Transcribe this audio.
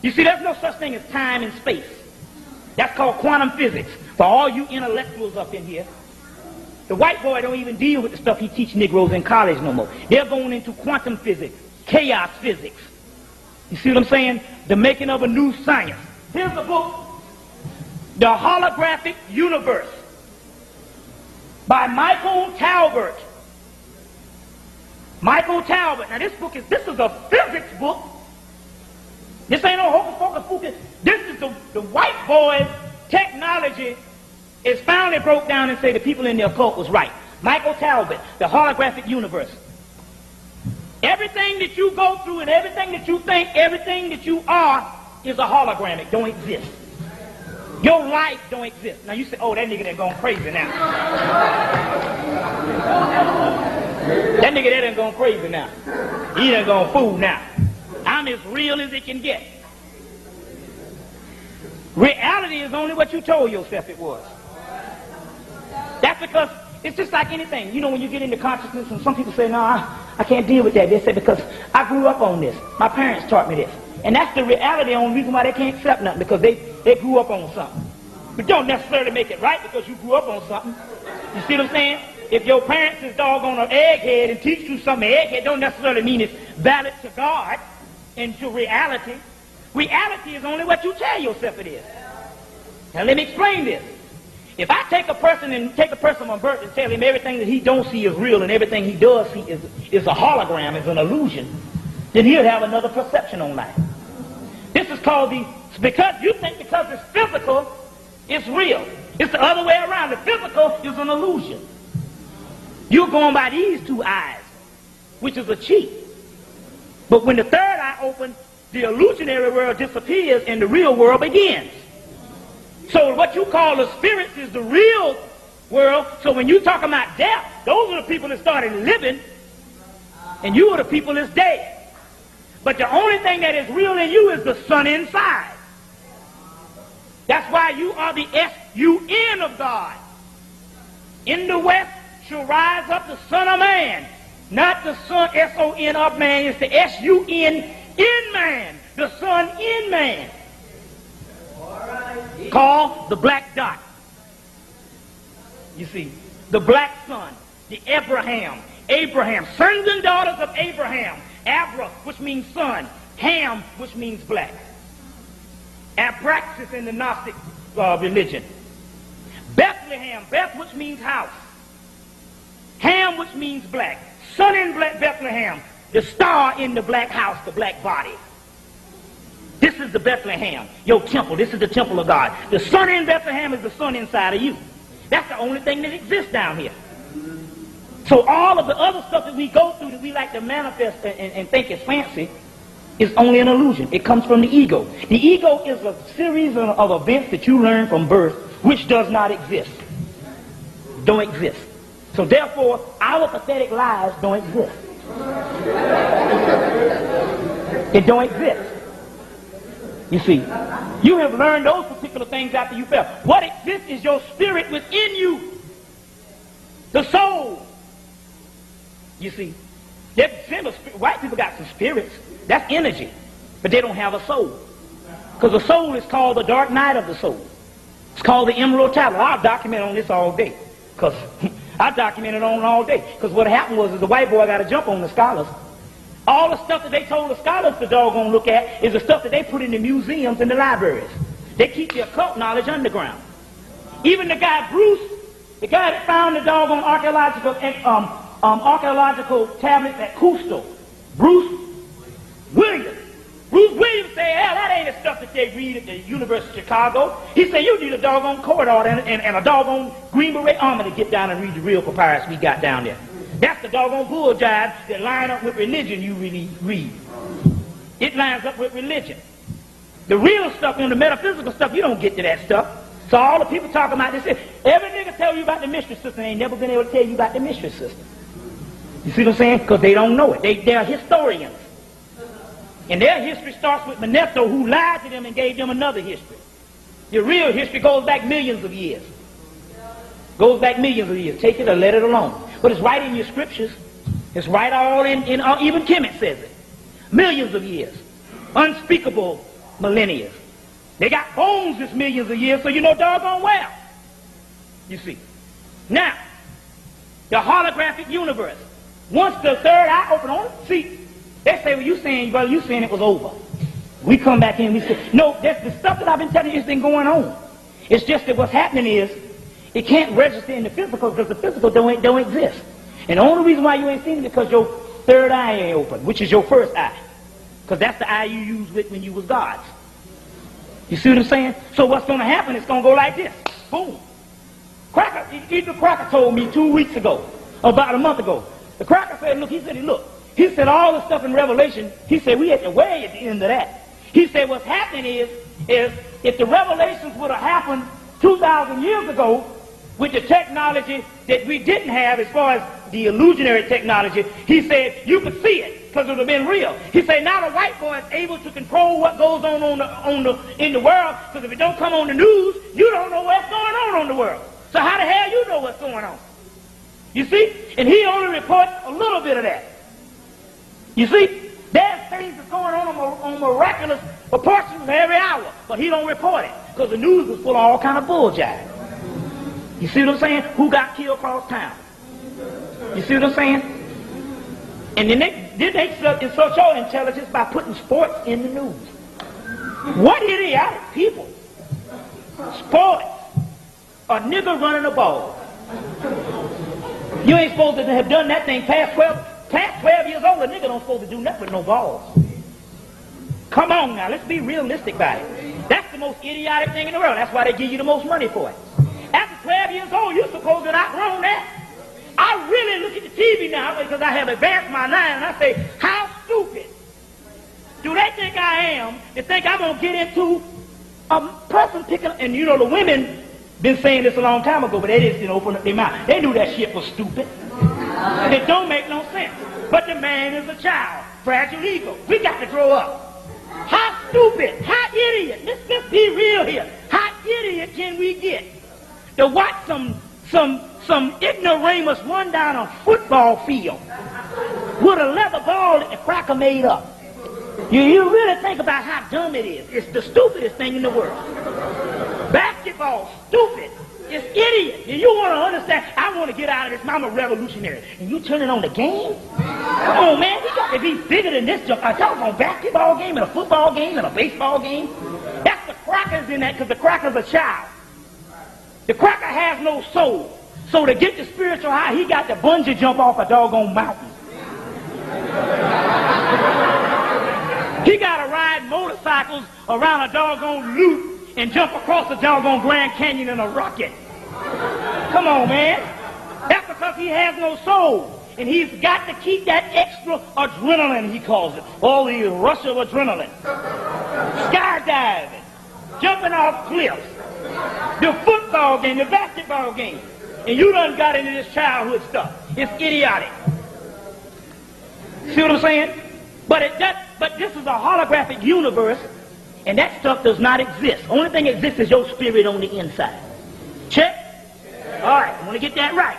You see, there's no such thing as time and space. That's called quantum physics. For all you intellectuals up in here, the white boy don't even deal with the stuff he teach Negroes in college no more. They're going into quantum physics, chaos physics. You see what I'm saying? The making of a new science. Here's the book, The Holographic Universe, by Michael Talbot. Michael Talbot. Now this is a physics book. This ain't no hocus pocus focus. This is the white boy's technology is finally broke down and say the people in the occult was right. Michael Talbot, The Holographic Universe. Everything that you go through and everything that you think, everything that you are is a hologram. It don't exist. Your life don't exist. Now you say, oh, that nigga done gone crazy now. That nigga that done gone crazy now. He done gone fool now. I'm as real as it can get. Reality is only what you told yourself it was. That's because it's just like anything. You know, when you get into consciousness, and some people say, no, I can't deal with that. They say, because I grew up on this. My parents taught me this. And that's the reality, the only reason why they can't accept nothing, because they grew up on something. But don't necessarily make it right because you grew up on something. You see what I'm saying? If your parents is doggone an egghead and teach you something, egghead don't necessarily mean it's valid to God and to reality. Reality is only what you tell yourself it is. Now let me explain this. If I take a person on birth and tell him everything that he don't see is real and everything he does see is a hologram, is an illusion, then he'll have another perception on life. This is called because you think because it's physical, it's real. It's the other way around. The physical is an illusion. You're going by these two eyes, which is a cheat. But when the third eye opens, the illusionary world disappears and the real world begins. So what you call the spirits is the real world. So when you talk about death, those are the people that started living, and you are the people that's dead. But the only thing that is real in you is the sun inside. That's why you are the S-U-N of God. In the west shall rise up the Son of Man. Not the Son, S-O-N of man. It's the S-U-N in man. The Son in man. Called the black dot. You see, the black son, the Abraham, sons and daughters of Abraham. Abra, which means son. Ham, which means black. Abraxas in the Gnostic religion. Bethlehem, Beth, which means house. Ham, which means black. Son in Bethlehem, the star in the black house, the black body. This is the Bethlehem, your temple. This is the temple of God. The sun in Bethlehem is the sun inside of you. That's the only thing that exists down here. So all of the other stuff that we go through that we like to manifest and think is fancy is only an illusion. It comes from the ego. The ego is a series of events that you learn from birth which does not exist. Don't exist. So therefore, our pathetic lies don't exist. It don't exist. You see, you have learned those particular things after you fell. What exists is your spirit within you. The soul. You see, white people got some spirits. That's energy. But they don't have a soul. Because the soul is called the dark night of the soul. It's called the emerald tablet. I'll document on this all day. Because I documented on it all day. Because what happened was the white boy got to jump on the scholars. All the stuff that they told the scholars to doggone look at is the stuff that they put in the museums and the libraries. They keep the occult knowledge underground. Even the guy Bruce, the guy that found the doggone archaeological tablets at Cusco, Bruce Williams said, hell, that ain't the stuff that they read at the University of Chicago. He said, you need a doggone court order and a doggone Green Beret army to get down and read the real papyrus we got down there. That's the doggone bull jive that line up with religion you really read. It lines up with religion. The real stuff and the metaphysical stuff, you don't get to that stuff. So all the people talking about this, every nigga tell you about the mystery system, ain't never been able to tell you about the mystery system. You see what I'm saying? Because they don't know it. They're historians. And their history starts with Manetho, who lied to them and gave them another history. The real history goes back millions of years. Goes back millions of years. Take it or let it alone. But it's right in your scriptures. It's right all in even Kemet says it. Millions of years. Unspeakable millennia. They got bones that's millions of years, so you know doggone well. You see. Now, the holographic universe. Once the third eye open on it, see, they say, well, you saying, brother, you saying it was over. We come back in and we say, no, that's the stuff that I've been telling you has been going on. It's just that what's happening is, it can't register in the physical because the physical don't exist. And the only reason why you ain't seen it is because your third eye ain't open, which is your first eye. Because that's the eye you used with when you was God's. You see what I'm saying? So what's going to happen, it's going to go like this. Boom. Either Cracker told me 2 weeks ago, about a month ago. The Cracker said, look, he said all the stuff in Revelation, he said we at the way at the end of that. He said what's happening is if the revelations would have happened 2,000 years ago with the technology that we didn't have as far as the illusionary technology, he said you could see it because it would have been real. He said now the white boy is able to control what goes on in the world, because if it don't come on the news, you don't know what's going on the world. So how the hell you know what's going on? You see? And he only reports a little bit of that. You see? There's things that's going on miraculous proportions every hour, but he don't report it because the news is full of all kind of bull jive. You see what I'm saying? Who got killed across town? You see what I'm saying? And then they insult your intelligence by putting sports in the news. What idiotic people? Sports. A nigger running a ball. You ain't supposed to have done that thing past 12 years old. A nigga don't supposed to do nothing with no balls. Come on now, let's be realistic about it. That's the most idiotic thing in the world. That's why they give you the most money for it. After 12 years old, you're supposed to have outgrown that. I really look at the TV now because I have advanced my line and I say, how stupid do they think I am to think I'm going to get into a person picking, and you know the women been saying this a long time ago, but they just didn't open up their mouth. They knew that shit was stupid. It don't make no sense. But the man is a child. Fragile ego. We got to grow up. How stupid, how idiot, let's be real here. How idiot can we get to watch some ignoramus run down a football field with a leather ball that the Cracker made up? You really think about how dumb it is. It's the stupidest thing in the world. Basketball, stupid. It's idiot. And you want to understand, I want to get out of this. I'm a revolutionary. And you turning on the game? Come on, man. We got to be bigger than this junk. I talk about a basketball game and a football game and a baseball game. That's the Cracker's in that because the Cracker's a child. The Cracker has no soul. So to get the spiritual high, he got to bungee jump off a doggone mountain. He got to ride motorcycles around a doggone loop and jump across the doggone Grand Canyon in a rocket. Come on, man. That's because he has no soul. And he's got to keep that extra adrenaline, he calls it. All the rush of adrenaline. Skydiving. Jumping off cliffs. The football game, the basketball game. And you done got into this childhood stuff. It's idiotic. See what I'm saying? But this is a holographic universe. And that stuff does not exist. Only thing that exists is your spirit on the inside. Check? All right, I want to get that right.